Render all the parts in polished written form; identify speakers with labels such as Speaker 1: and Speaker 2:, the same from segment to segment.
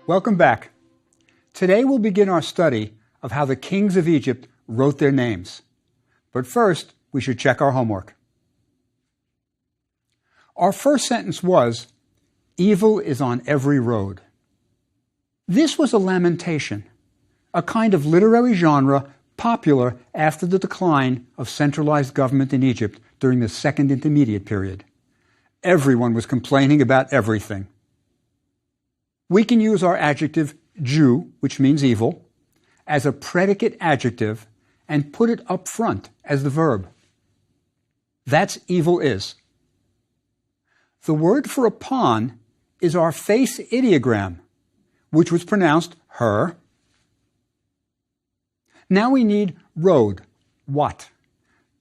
Speaker 1: Welcome back. Today we'll begin our study of how the kings of Egypt wrote their names. But first, we should check our homework. Our first sentence was, "Evil is on every road." This was a lamentation, a kind of literary genre popular after the decline of centralized government in Egypt during the Second Intermediate Period. Everyone was complaining about everything. We can use our adjective Jew, which means evil, as a predicate adjective and put it up front as the verb. That's evil is. The word for upon is our face ideogram, which was pronounced her. Now we need road, what,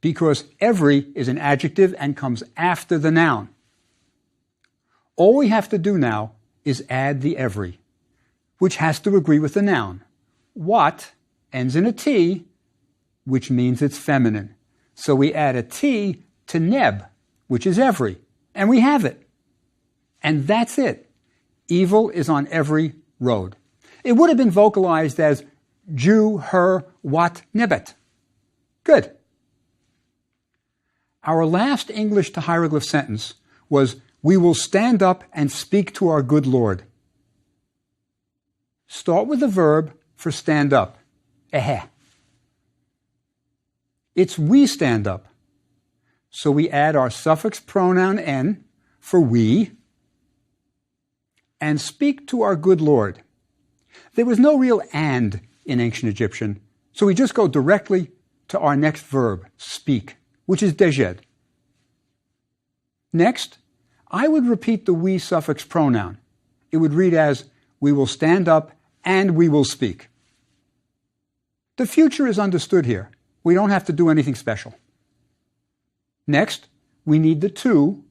Speaker 1: because every is an adjective and comes after the noun. All we have to do now is add the every, which has to agree with the noun. What ends in a T, which means it's feminine. So we add a T to neb, which is every, and we have it. And that's it. Evil is on every road. It would have been vocalized as Jew, her, what, nebet. Good. Our last English to hieroglyph sentence was, "We will stand up and speak to our good Lord." Start with the verb for stand up, eheh. It's we stand up. So we add our suffix pronoun en for we and speak to our good Lord. There was no real and in ancient Egyptian, so we just go directly to our next verb, speak, which is dejed. Next, I would repeat the we suffix pronoun. It would read as, we will stand up and we will speak. The future is understood here. We don't have to do anything special. Next, we need the to,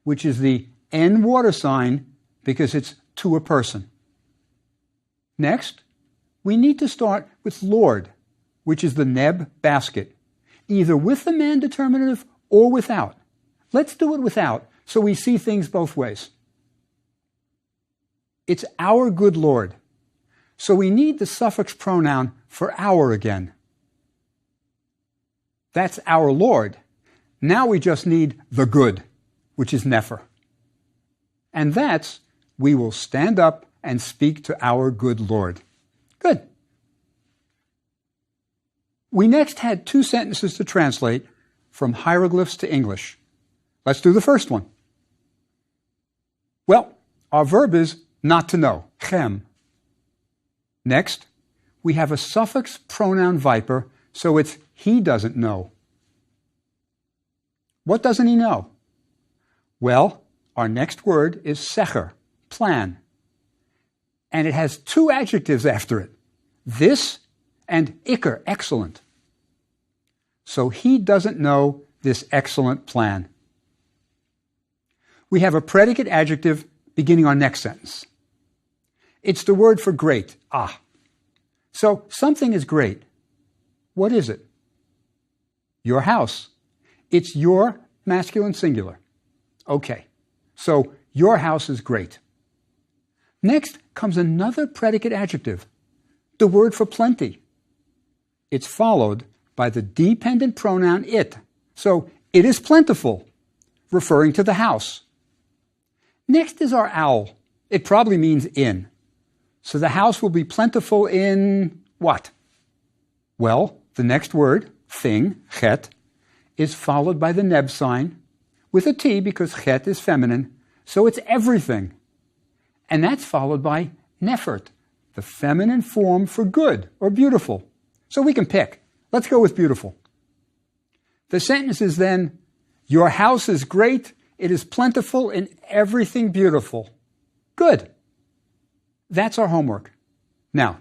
Speaker 1: which is the N water sign because it's to a person. Next, we need to start with Lord, which is the neb basket, either with the man determinative or without. Let's do it without, so we see things both ways. It's our good Lord, so we need the suffix pronoun for our again. That's our Lord. Now we just need the good, which is nefer. And that's, we will stand up and speak to our good Lord. Good. We next had two sentences to translate from hieroglyphs to English. Let's do the first one. Well, our verb is not to know, chem. Next, we have a suffix pronoun viper, so it's he doesn't know. What doesn't he know? Well, our next word is secher, plan. And it has two adjectives after it, this and iker, excellent. So he doesn't know this excellent plan. We have a predicate adjective beginning our next sentence. It's the word for great, ah. So something is great. What is it? Your house. It's your masculine singular. Okay, so your house is great. Next comes another predicate adjective, the word for plenty. It's followed by the dependent pronoun it. So it is plentiful, referring to the house. Next is our owl. It probably means in. So the house will be plentiful in what? Well, the next word, thing, chet, is followed by the neb sign with a T because chet is feminine, so it's everything. And that's followed by nefert, the feminine form for good or beautiful. So we can pick. Let's go with beautiful. The sentence is then, your house is great, it is plentiful in everything beautiful. Good. That's our homework. Now,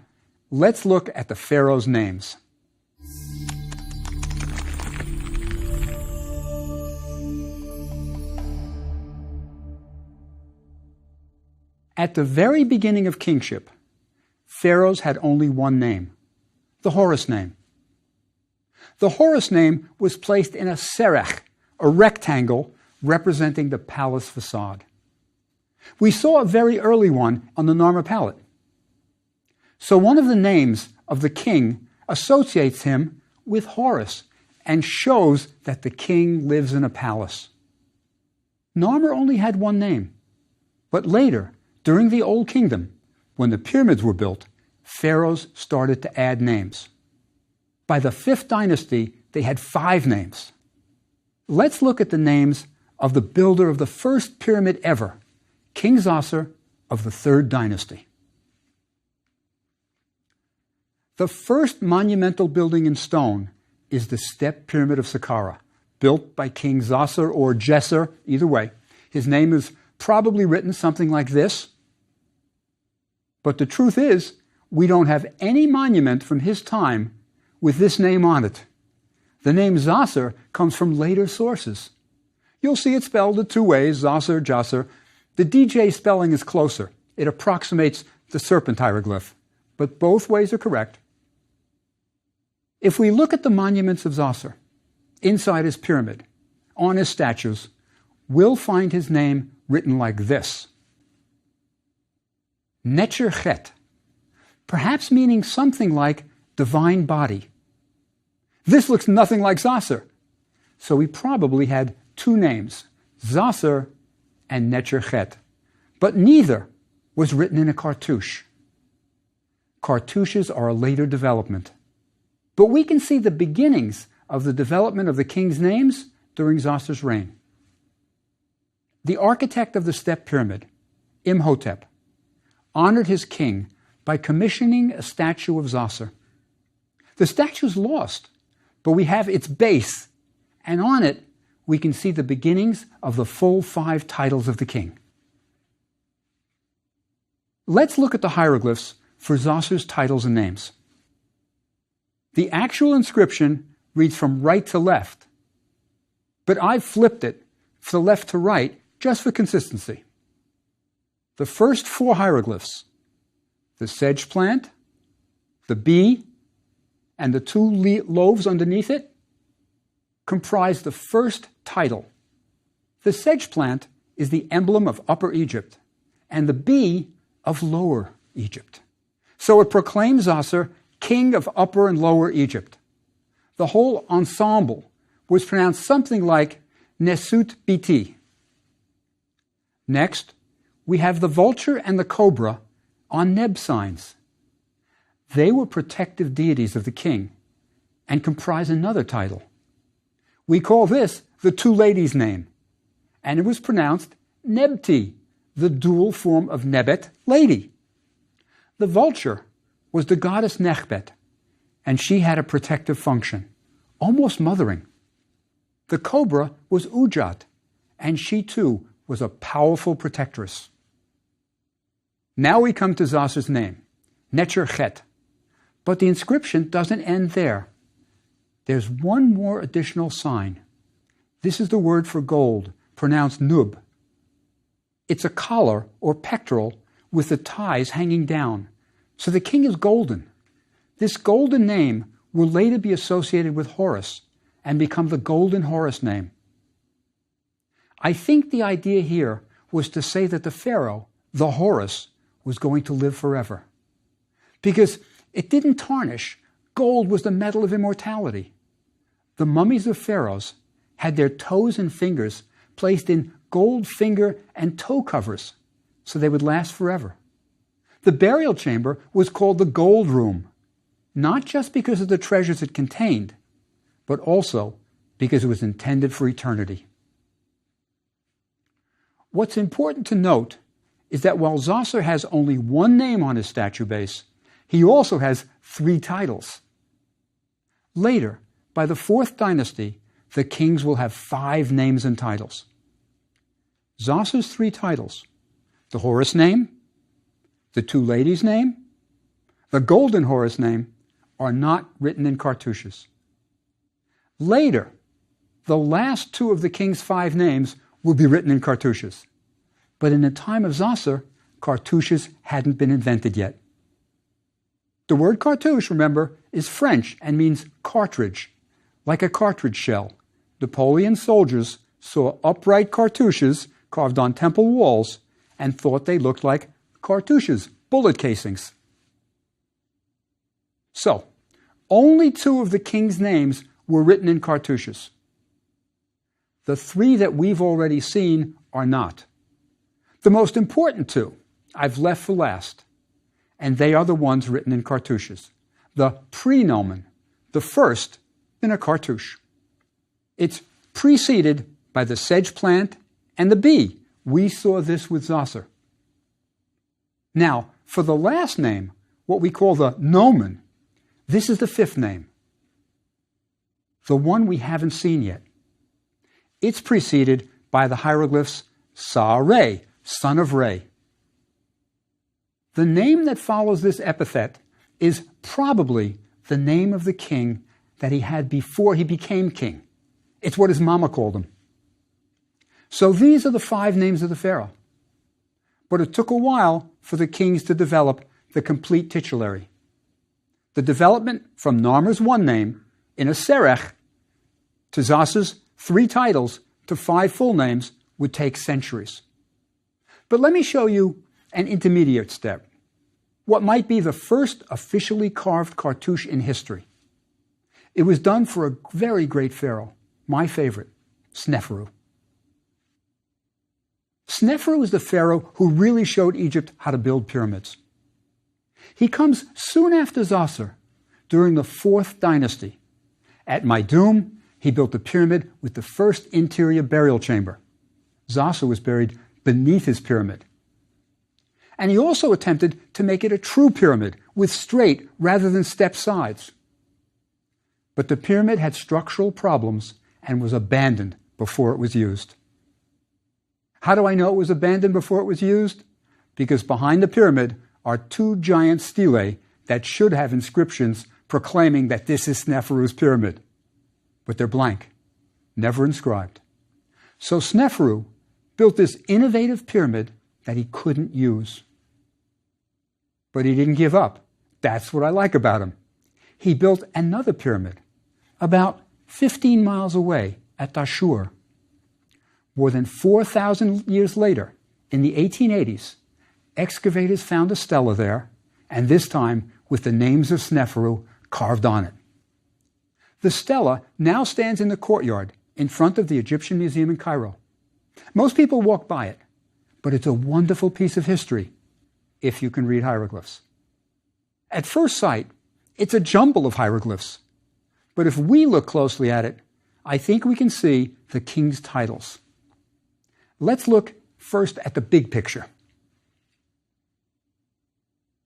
Speaker 1: let's look at the Pharaoh's names. At the very beginning of kingship, pharaohs had only one name, the Horus name. The Horus name was placed in a serech, a rectangle representing the palace facade. We saw a very early one on the Narmer palette. So one of the names of the king associates him with Horus and shows that the king lives in a palace. Narmer only had one name, but later, during the Old Kingdom, when the pyramids were built, pharaohs started to add names. By the 5th dynasty, they had 5 names. Let's look at the names of the builder of the first pyramid ever, King Zoser of the 3rd dynasty. The first monumental building in stone is the Step Pyramid of Saqqara, built by King Zoser or Djeser, either way. His name is probably written something like this. But the truth is, we don't have any monument from his time with this name on it. The name Zoser comes from later sources. You'll see it spelled in 2 ways, Zoser, Djoser. The DJ spelling is closer. It approximates the serpent hieroglyph, but both ways are correct. If we look at the monuments of Zoser, inside his pyramid, on his statues, we'll find his name written like this. Necher Chet, perhaps meaning something like divine body. This looks nothing like Zoser, so he probably had 2 names, Zoser and Necher Chet, but neither was written in a cartouche. Cartouches are a later development, but we can see the beginnings of the development of the king's names during Zoser's reign. The architect of the Step Pyramid, Imhotep, honored his king by commissioning a statue of Zoser. The statue's lost, but we have its base, and on it we can see the beginnings of the full 5 titles of the king. Let's look at the hieroglyphs for Zoser's titles and names. The actual inscription reads from right to left, but I've flipped it from left to right just for consistency. The first 4 hieroglyphs, the sedge plant, the bee, and the 2 loaves underneath it, comprise the first title. The sedge plant is the emblem of Upper Egypt, and the bee of Lower Egypt. So it proclaims Zoser king of Upper and Lower Egypt. The whole ensemble was pronounced something like Nesut Biti. Next, we have the vulture and the cobra on Neb signs. They were protective deities of the king and comprise another title. We call this the 2 ladies' name, and it was pronounced Nebti, the dual form of Nebet, lady. The vulture was the goddess Nechbet, and she had a protective function, almost mothering. The cobra was Ujat, and she too was a powerful protectress. Now we come to Zoser's name, Necher Chet, but the inscription doesn't end there. There's one more additional sign. This is the word for gold, pronounced Nub. It's a collar or pectoral with the ties hanging down, so the king is golden. This golden name will later be associated with Horus and become the Golden Horus name. I think the idea here was to say that the pharaoh, the Horus, was going to live forever. Because it didn't tarnish. Gold was the metal of immortality. The mummies of pharaohs had their toes and fingers placed in gold finger and toe covers so they would last forever. The burial chamber was called the gold room, not just because of the treasures it contained, but also because it was intended for eternity. What's important to note is that while Zoser has only 1 name on his statue base, he also has 3 titles. Later, by the 4th dynasty, the kings will have 5 names and titles. Zoser's 3 titles, the Horus name, the 2 ladies' name, the Golden Horus name, are not written in cartouches. Later, the last 2 of the king's 5 names will be written in cartouches. But in the time of Zoser, cartouches hadn't been invented yet. The word cartouche, remember, is French and means cartridge, like a cartridge shell. Napoleon's soldiers saw upright cartouches carved on temple walls and thought they looked like cartouches, bullet casings. So, only 2 of the king's names were written in cartouches. The 3 that we've already seen are not. The most important 2 I've left for last, and they are the ones written in cartouches. The prenomen, the first in a cartouche. It's preceded by the sedge plant and the bee. We saw this with Zoser. Now, for the last name, what we call the nomen, this is the 5th name, the one we haven't seen yet. It's preceded by the hieroglyphs Sa-Re, son of Re. The name that follows this epithet is probably the name of the king that he had before he became king. It's what his mama called him. So these are the 5 names of the pharaoh. But it took a while for the kings to develop the complete titulary. The development from Narmer's 1 name in a serech to Zoser's 3 titles to 5 full names would take centuries. But let me show you an intermediate step. What might be the first officially carved cartouche in history. It was done for a very great pharaoh, my favorite, Sneferu. Sneferu is the pharaoh who really showed Egypt how to build pyramids. He comes soon after Zoser, during the 4th dynasty. At Meidum, he built a pyramid with the first interior burial chamber. Zoser was buried beneath his pyramid. And he also attempted to make it a true pyramid with straight rather than step sides. But the pyramid had structural problems and was abandoned before it was used. How do I know it was abandoned before it was used? Because behind the pyramid are 2 giant stelae that should have inscriptions proclaiming that this is Sneferu's pyramid. But they're blank, never inscribed. So Sneferu built this innovative pyramid that he couldn't use. But he didn't give up. That's what I like about him. He built another pyramid about 15 miles away at Dashur. More than 4,000 years later, in the 1880s, excavators found a stela there, and this time with the names of Sneferu carved on it. The stela now stands in the courtyard in front of the Egyptian Museum in Cairo. Most people walk by it, but it's a wonderful piece of history if you can read hieroglyphs. At first sight, it's a jumble of hieroglyphs, but if we look closely at it, I think we can see the king's titles. Let's look first at the big picture.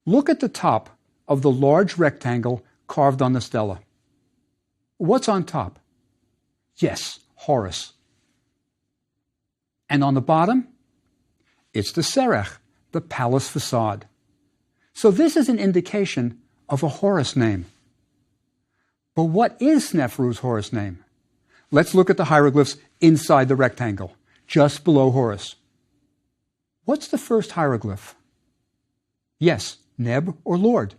Speaker 1: Look at the top of the large rectangle carved on the stela. What's on top? Yes, Horus. And on the bottom? It's the serech, the palace facade. So this is an indication of a Horus name. But what is Sneferu's Horus name? Let's look at the hieroglyphs inside the rectangle, just below Horus. What's the first hieroglyph? Yes, Neb or Lord.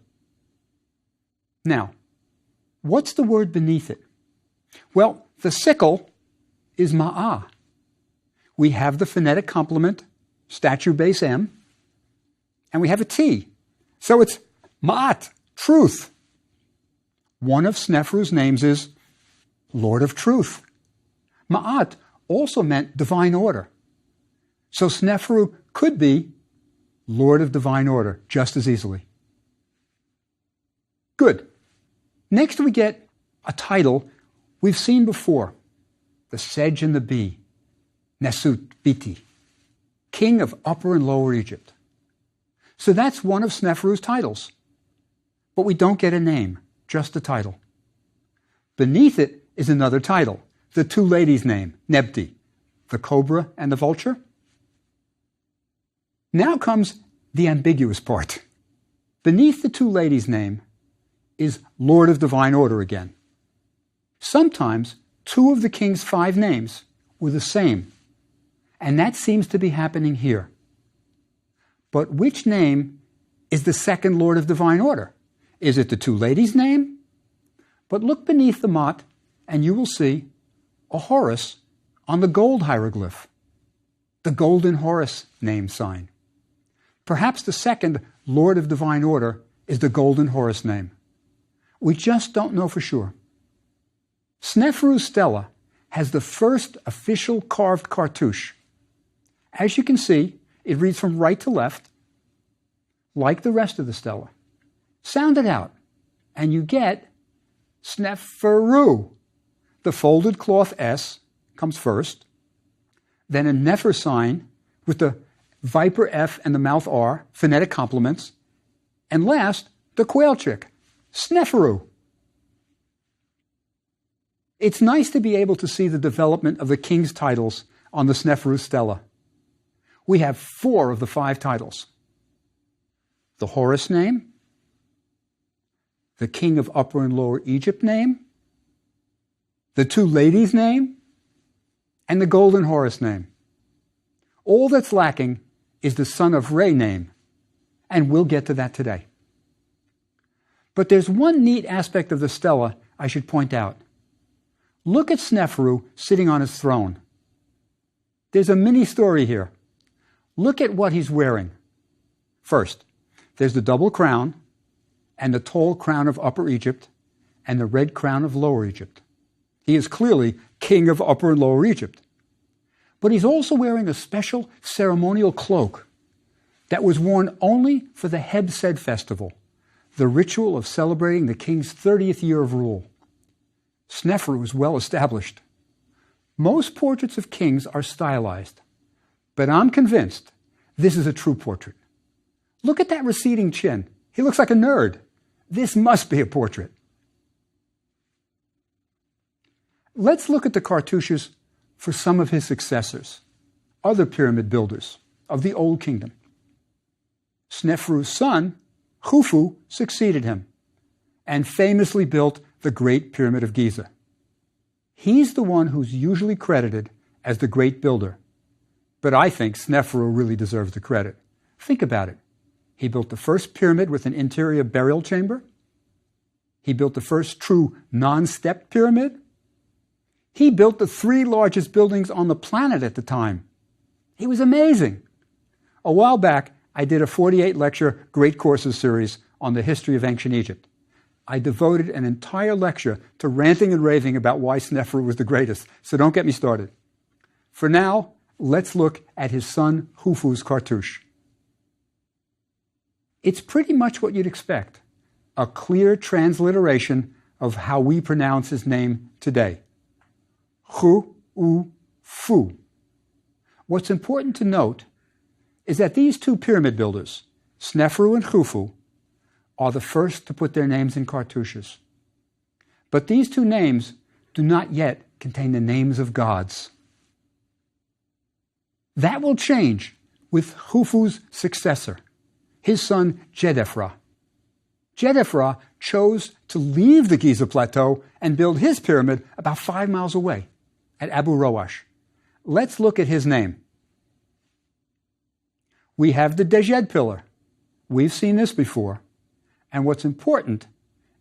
Speaker 1: Now, what's the word beneath it? Well, the sickle is Ma'ah. We have the phonetic complement, statue base M, and we have a T. So it's Ma'at, truth. One of Sneferu's names is Lord of Truth. Ma'at also meant divine order. So Sneferu could be Lord of Divine Order just as easily. Good. Next we get a title we've seen before, the sedge and the bee, Nesut Biti, king of Upper and Lower Egypt. So that's one of Sneferu's titles. But we don't get a name, just a title. Beneath it is another title, the 2 ladies' name, Nebti, the cobra and the vulture. Now comes the ambiguous part. Beneath the 2 ladies' name is Lord of Divine Order again. Sometimes 2 of the king's 5 names were the same, and that seems to be happening here. But which name is the second Lord of Divine Order? Is it the 2 ladies' name? But look beneath the mot, and you will see a Horus on the gold hieroglyph, the golden Horus name sign. Perhaps the second Lord of Divine Order is the golden Horus name. We just don't know for sure. Sneferu's stela has the first official carved cartouche. As you can see, it reads from right to left, like the rest of the stela. Sound it out, and you get Sneferu. The folded cloth S comes first, then a Nefer sign with the viper F and the mouth R, phonetic complements, and last, the quail chick, Sneferu. It's nice to be able to see the development of the king's titles on the Sneferu stela. We have 4 of the 5 titles. The Horus name, the king of Upper and Lower Egypt name, the 2 ladies' name, and the golden Horus name. All that's lacking is the son of Re name, and we'll get to that today. But there's one neat aspect of the stela I should point out. Look at Sneferu sitting on his throne. There's a mini story here. Look at what he's wearing. First, there's the double crown, and the tall crown of Upper Egypt, and the red crown of Lower Egypt. He is clearly king of Upper and Lower Egypt. But he's also wearing a special ceremonial cloak that was worn only for the Heb-Sed festival, the ritual of celebrating the king's 30th year of rule. Sneferu is well established. Most portraits of kings are stylized, but I'm convinced this is a true portrait. Look at that receding chin. He looks like a nerd. This must be a portrait. Let's look at the cartouches for some of his successors, other pyramid builders of the Old Kingdom. Sneferu's son, Khufu, succeeded him and famously built the Great Pyramid of Giza. He's the one who's usually credited as the great builder, but I think Sneferu really deserves the credit. Think about it. He built the first pyramid with an interior burial chamber. He built the first true non-step pyramid. He built the 3 largest buildings on the planet at the time. He was amazing. A while back, I did a 48-lecture Great Courses series on the history of ancient Egypt. I devoted an entire lecture to ranting and raving about why Sneferu was the greatest, so don't get me started. For now, let's look at his son Khufu's cartouche. It's pretty much what you'd expect, a clear transliteration of how we pronounce his name today. Khu-u-fu. What's important to note is that these 2 pyramid builders, Sneferu and Khufu, are the first to put their names in cartouches. But these 2 names do not yet contain the names of gods. That will change with Khufu's successor, his son Jedefra. Jedefra chose to leave the Giza Plateau and build his pyramid about 5 miles away at Abu Roash. Let's look at his name. We have the Djed pillar. We've seen this before. And what's important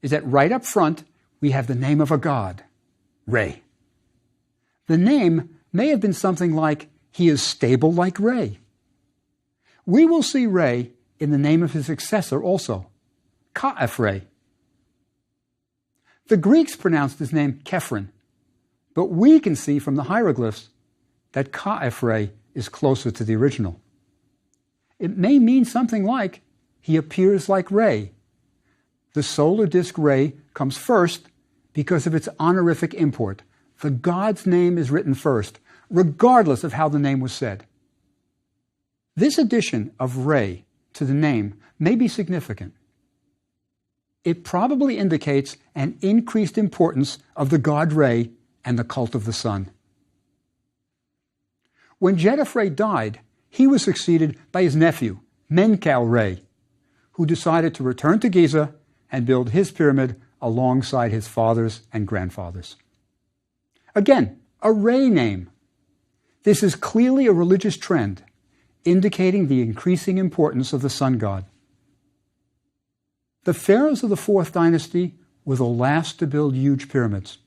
Speaker 1: is that right up front, we have the name of a god, Re. The name may have been something like, he is stable like Re. We will see Re in the name of his successor also, Ka-F-Re. The Greeks pronounced his name Kephren, but we can see from the hieroglyphs that Ka-F-Re is closer to the original. It may mean something like, he appears like Re. The solar disk Re comes first because of its honorific import. The god's name is written first, regardless of how the name was said. This addition of Re to the name may be significant. It probably indicates an increased importance of the god Re and the cult of the sun. When Jedefre died, he was succeeded by his nephew, Menkaure, who decided to return to Giza and build his pyramid alongside his father's and grandfather's. Again, a Re name. This is clearly a religious trend, indicating the increasing importance of the sun god. The pharaohs of the 4th dynasty were the last to build huge pyramids.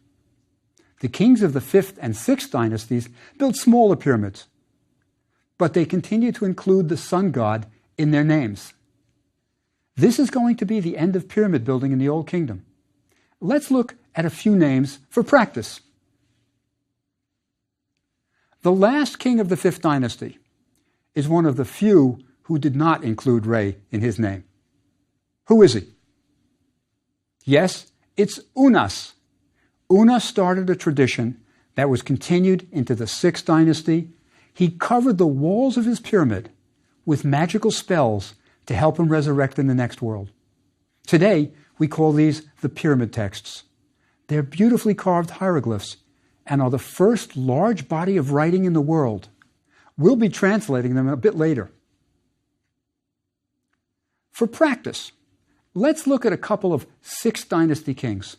Speaker 1: The kings of the 5th and 6th dynasties built smaller pyramids, but they continued to include the sun god in their names. This is going to be the end of pyramid building in the Old Kingdom. let's look at a few names for practice. The last king of the 5th dynasty is one of the few who did not include Re in his name. Who is he? Yes, it's Unas. Unas started a tradition that was continued into the 6th dynasty. He covered the walls of his pyramid with magical spells to help him resurrect in the next world. Today, we call these the pyramid texts. They're beautifully carved hieroglyphs and are the first large body of writing in the world. We'll be translating them a bit later. For practice, let's look at a couple of 6th dynasty kings.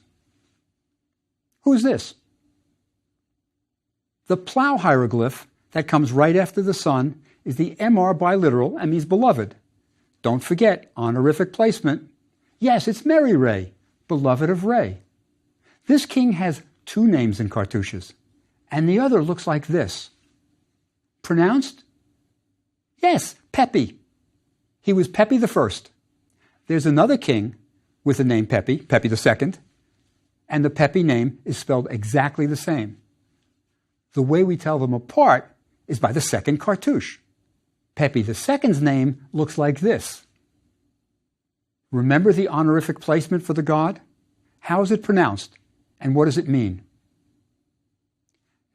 Speaker 1: Who's this? The plow hieroglyph that comes right after the sun is the MR biliteral and means beloved. Don't forget, honorific placement. Yes, it's Mary Re, beloved of Re. This king has 2 names in cartouches, and the other looks like this. Pronounced? Yes, Pepi. He was Pepi the First. There's another king with the name Pepi, Pepi II, and the Pepi name is spelled exactly the same. The way we tell them apart is by the second cartouche. Pepi II's name looks like this. Remember the honorific placement for the god? How is it pronounced, and what does it mean?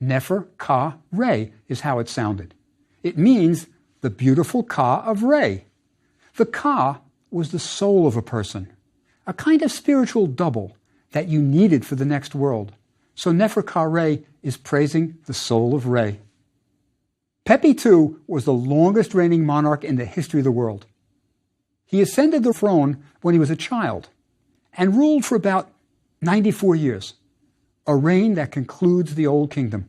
Speaker 1: Nefer Ka Re is how it sounded. It means the beautiful Ka of Re. The Ka was the soul of a person, a kind of spiritual double that you needed for the next world. So Nefer Ka Re is praising the soul of Re. Pepi II was the longest reigning monarch in the history of the world. He ascended the throne when he was a child and ruled for about 94 years, a reign that concludes the Old Kingdom.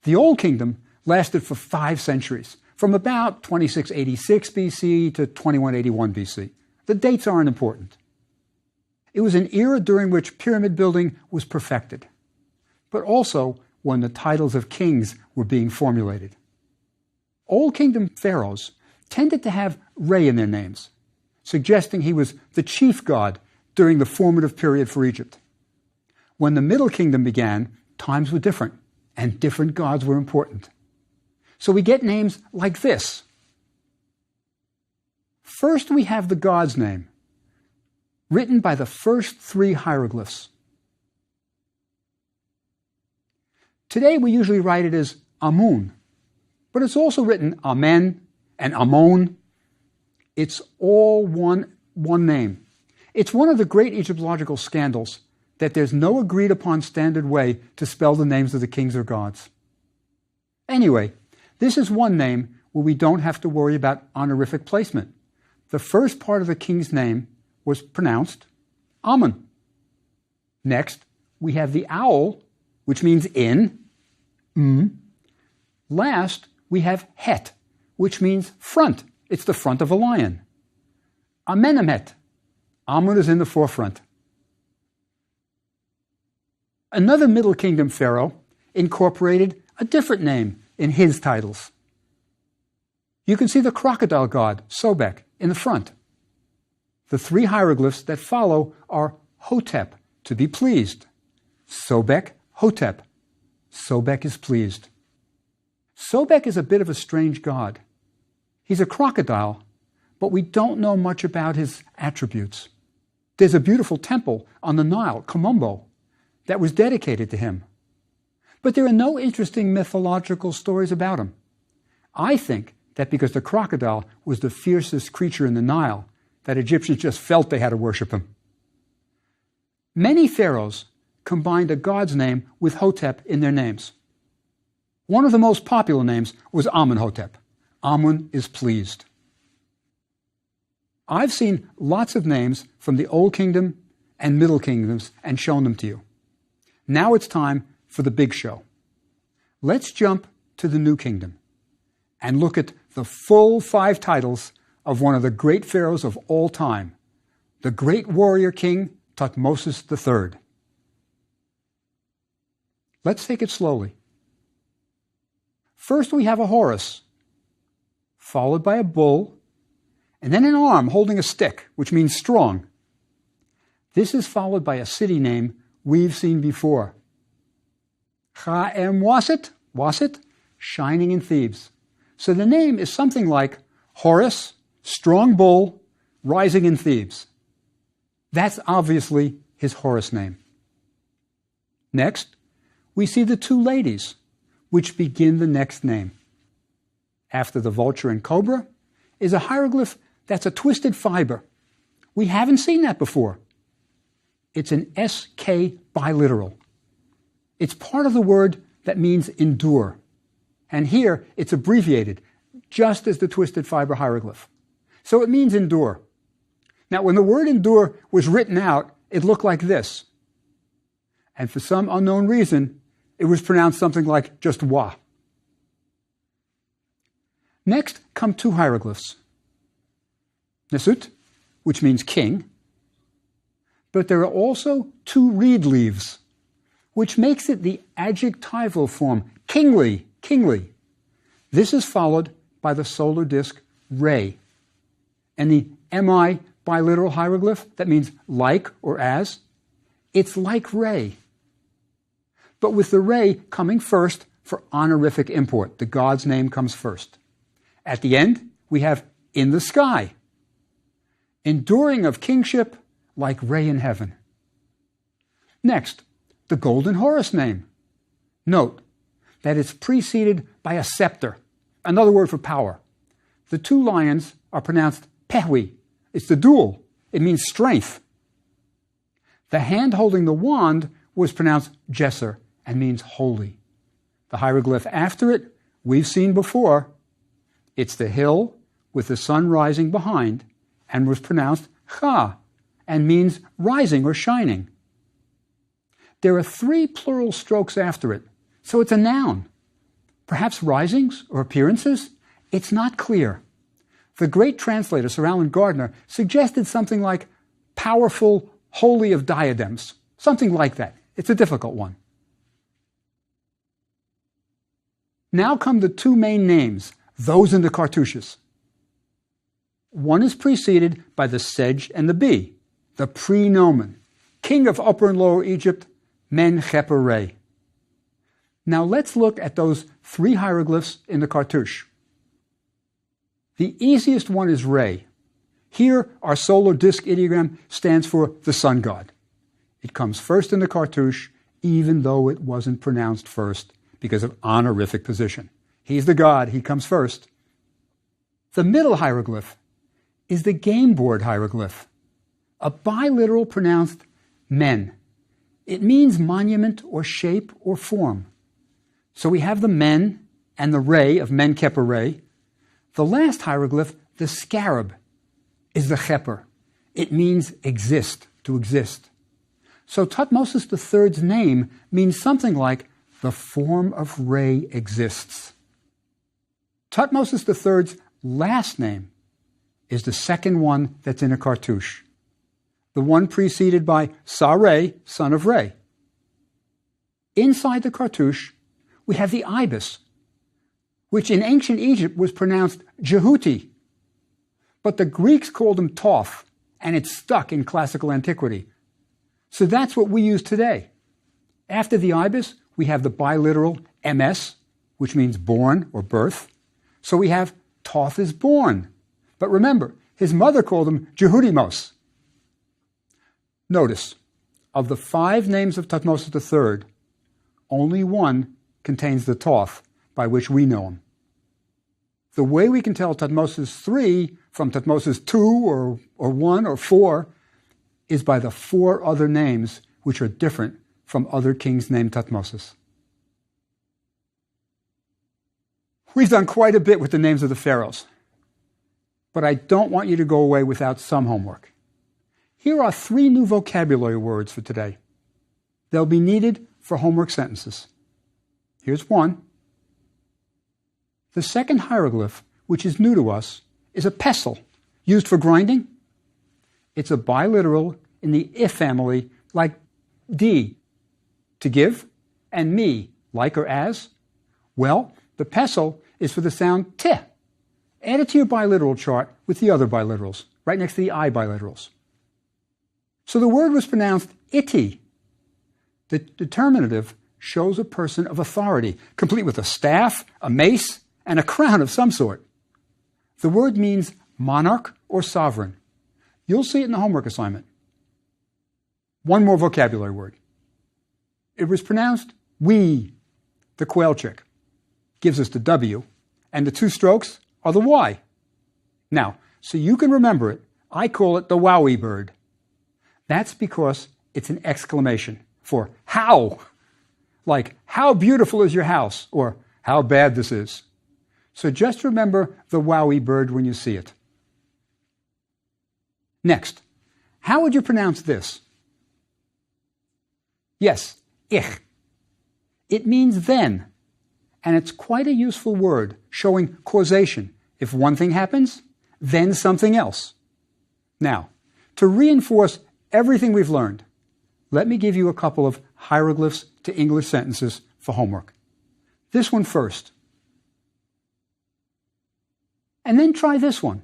Speaker 1: The Old Kingdom lasted for 5 centuries, from about 2686 BC to 2181 BC. The dates aren't important. It was an era during which pyramid building was perfected, but also when the titles of kings were being formulated. Old Kingdom pharaohs tended to have Re in their names, suggesting he was the chief god during the formative period for Egypt. When the Middle Kingdom began, times were different, and different gods were important. So we get names like this. First, we have the god's name, written by the first 3 hieroglyphs. Today, we usually write it as Amun, but it's also written Amen and Amon. It's all one name. It's one of the great Egyptological scandals that there's no agreed upon standard way to spell the names of the kings or gods. Anyway, this is one name where we don't have to worry about honorific placement. The first part of the king's name was pronounced Amun. Next, we have the owl, which means in. Last, we have Het, which means front. It's the front of a lion. Amenemhet. Amun is in the forefront. Another Middle Kingdom pharaoh incorporated a different name in his titles. You can see the crocodile god, Sobek, in the front. The 3 hieroglyphs that follow are Hotep, to be pleased. Sobek, Hotep. Sobek is pleased. Sobek is a bit of a strange god. He's a crocodile, but we don't know much about his attributes. There's a beautiful temple on the Nile, Komombo, that was dedicated to him. But there are no interesting mythological stories about him. I think that because the crocodile was the fiercest creature in the Nile, that Egyptians just felt they had to worship him. Many pharaohs combined a god's name with Hotep in their names. One of the most popular names was Amenhotep. Amun is pleased. I've seen lots of names from the Old Kingdom and Middle Kingdoms and shown them to you. Now it's time for the big show. Let's jump to the New Kingdom and look at the full 5 titles of one of the great pharaohs of all time, the great warrior king Thutmose III. Let's take it slowly. First we have a Horus, followed by a bull, and then an arm holding a stick, which means strong. This is followed by a city name we've seen before. Cha'em Wasit, shining in Thebes. So the name is something like Horus, strong bull, rising in Thebes. That's obviously his Horus name. Next, we see the two ladies, which begin the next name. After the vulture and cobra is a hieroglyph that's a twisted fiber. We haven't seen that before. It's an SK biliteral. It's part of the word that means endure. And here it's abbreviated, just as the twisted fiber hieroglyph. So it means endure. Now, when the word endure was written out, it looked like this. And for some unknown reason, it was pronounced something like just wa. Next come two hieroglyphs. Nesut, which means king, but there are also two reed leaves, which makes it the adjectival form, kingly. This is followed by the solar disk Re, and the Mi biliteral hieroglyph, that means like or as, it's like Re. But with the Re coming first for honorific import, the god's name comes first. At the end, we have in the sky, enduring of kingship like Re in heaven. Next, the golden Horus name. Note that it's preceded by a scepter, another word for power. The two lions are pronounced pehwi. It's the dual. It means strength. The hand holding the wand was pronounced jesser and means holy. The hieroglyph after it, we've seen before. It's the hill with the sun rising behind and was pronounced cha and means rising or shining. There are three plural strokes after it, so it's a noun. Perhaps risings or appearances? It's not clear. The great translator, Sir Alan Gardner, suggested something like powerful, holy of diadems, something like that. It's a difficult one. Now come the two main names, those in the cartouches. One is preceded by the sedge and the bee, the pre-nomen, king of Upper and Lower Egypt, Men Cheper Re. Now let's look at those three hieroglyphs in the cartouche. The easiest one is Re. Here, our solar disk ideogram stands for the sun god. It comes first in the cartouche, even though it wasn't pronounced first because of honorific position. He's the god, he comes first. The middle hieroglyph is the game board hieroglyph, a biliteral pronounced men. It means monument or shape or form. So we have the men and the Re of Men Keper Re. The last hieroglyph, the scarab, is the Cheper. It means exist, to exist. So Tutmosis III's name means something like the form of Re exists. Tutmosis III's last name is the second one that's in a cartouche, the one preceded by Sa-Re, son of Re. Inside the cartouche, we have the ibis, which in ancient Egypt was pronounced Jehuti, but the Greeks called him Toph, and it's stuck in classical antiquity. So that's what we use today. After the ibis, we have the biliteral MS, which means born or birth. So we have Toph is born. But remember, his mother called him Jehutimos. Notice, of the 5 names of Tutmosis III, only one contains the Toph by which we know him. The way we can tell Tutmosis III from Tutmosis II or 1 or 4 is by the 4 other names which are different from other kings named Tutmosis. We've done quite a bit with the names of the pharaohs, but I don't want you to go away without some homework. Here are 3 new vocabulary words for today. They'll be needed for homework sentences. Here's one. The second hieroglyph, which is new to us, is a pestle used for grinding. It's a biliteral in the if family, like D, to give, and me, like or as. Well, the pestle is for the sound T. Add it to your biliteral chart with the other biliterals, right next to the I biliterals. So the word was pronounced iti. The determinative shows a person of authority, complete with a staff, a mace, and a crown of some sort. The word means monarch or sovereign. You'll see it in the homework assignment. One more vocabulary word. It was pronounced we, the quail chick. Gives us the W, and the two strokes are the Y. Now, so you can remember it, I call it the wowie bird. That's because it's an exclamation for how. Like, how beautiful is your house? Or how bad this is. So just remember the wowie bird when you see it. Next, how would you pronounce this? Yes, ich. It means then, and it's quite a useful word showing causation. If one thing happens, then something else. Now, to reinforce everything we've learned, let me give you a couple of hieroglyphs to English sentences for homework. This one first. And then try this one.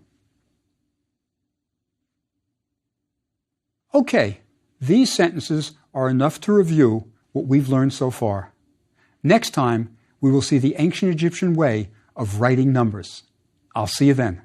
Speaker 1: Okay, these sentences are enough to review what we've learned so far. Next time, we will see the ancient Egyptian way of writing numbers. I'll see you then.